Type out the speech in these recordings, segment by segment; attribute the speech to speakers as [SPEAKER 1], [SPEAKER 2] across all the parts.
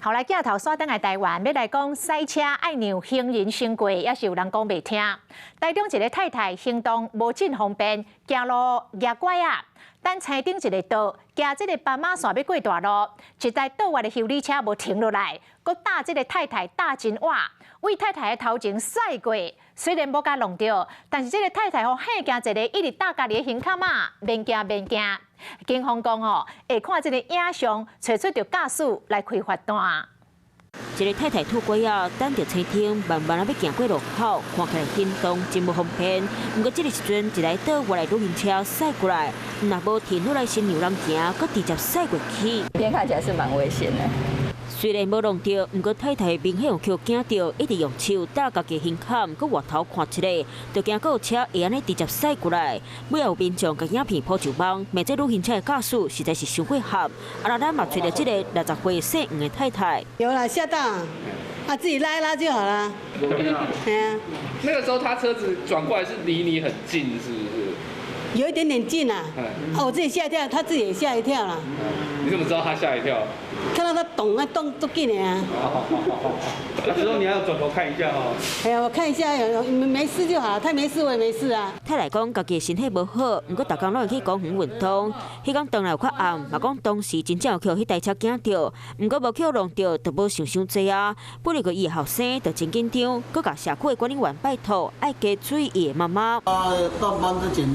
[SPEAKER 1] 后来镜头刷登来台湾，要来讲赛车爱让行人先过，也是有人讲袂听。台中一个太太行动无真方便，行路逆拐啊，等车顶一个道，行这个斑马线要过大路，一台倒弯的修理车无停落来，佮打这个太太打真晚，为太太的头前驶过。虽然无甲弄着，但是这个太太吼吓惊一个，一直打家己的胸口嘛，免惊免惊。警方讲吼，会看这个影像，找出着驾驶来开罚单。
[SPEAKER 2] 一个太太拄过后，等着车顶，慢慢要行过路口，看起来行动真无方便。不过这个时阵，一台倒弯来旅行车驶过来，若无停落来先让人行，佮直接驶过去。
[SPEAKER 3] 边看起来是蛮危险的。
[SPEAKER 2] 虽然无弄到，不过太太明显有被惊到，一直用手打家己胸口，佮回头看一下，就惊有车会安尼直接驶过来。尾后有民众甲影片抛上网，骂这旅行车的驾驶实在是伤过合。啊，咱嘛找到这个60岁姓黄的太太。
[SPEAKER 4] 有了，吓到啊，自己拉一拉就好了。对啊。
[SPEAKER 5] 那个时候他车子转过来是离你很近，是不是？
[SPEAKER 4] 有一点点近啊。我自己吓一跳，他自己也吓一跳了。
[SPEAKER 5] 你怎么知道他吓一跳？
[SPEAKER 4] 看到他动都紧的啊！
[SPEAKER 5] 那时候你要转头看一下哦。
[SPEAKER 4] 哎呀，我看一下，没事就好，他没事我也没事啊。
[SPEAKER 2] 太太讲家己身体无好，不过逐工拢会去公园运动。迄天灯有较暗，嘛讲当时真正有去迄台车惊到，不过无去弄到，就无想伤济啊。本来个伊后生就真紧张，佮甲社区的管理员拜托，爱加注意伊的妈妈。
[SPEAKER 6] 上班之前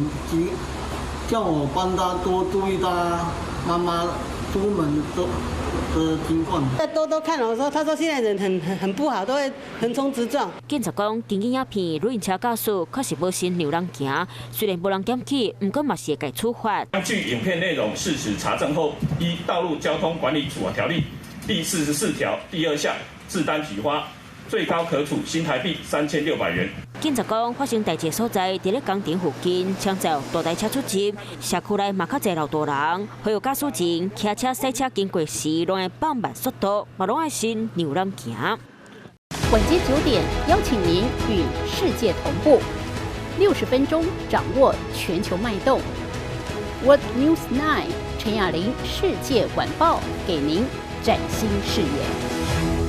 [SPEAKER 6] 叫我帮他多注意他妈妈出门的情况。
[SPEAKER 4] 都看了，我说，他说现在人很不好，都会横冲直撞。
[SPEAKER 2] 警察讲，根据影片，旅行车驾驶确实无先让人行，虽然无人检起，不过嘛是会该处罚。
[SPEAKER 7] 根据影片内容事实查证后，依《道路交通管理处罚条例》第44条第2项自单举发，最高可处新台币3600元。
[SPEAKER 2] 警察讲，发生代志所在伫咧工程附近，抢走大台车出入，社区内嘛较侪老大人，还有驾驶前骑车、赛车经过时，拢会放慢速度，嘛拢爱先让人行。
[SPEAKER 8] 晚间9点，邀请您与世界同步，60分钟掌握全球脉动。World News 9，陈雅玲世界晚报给您崭新视野。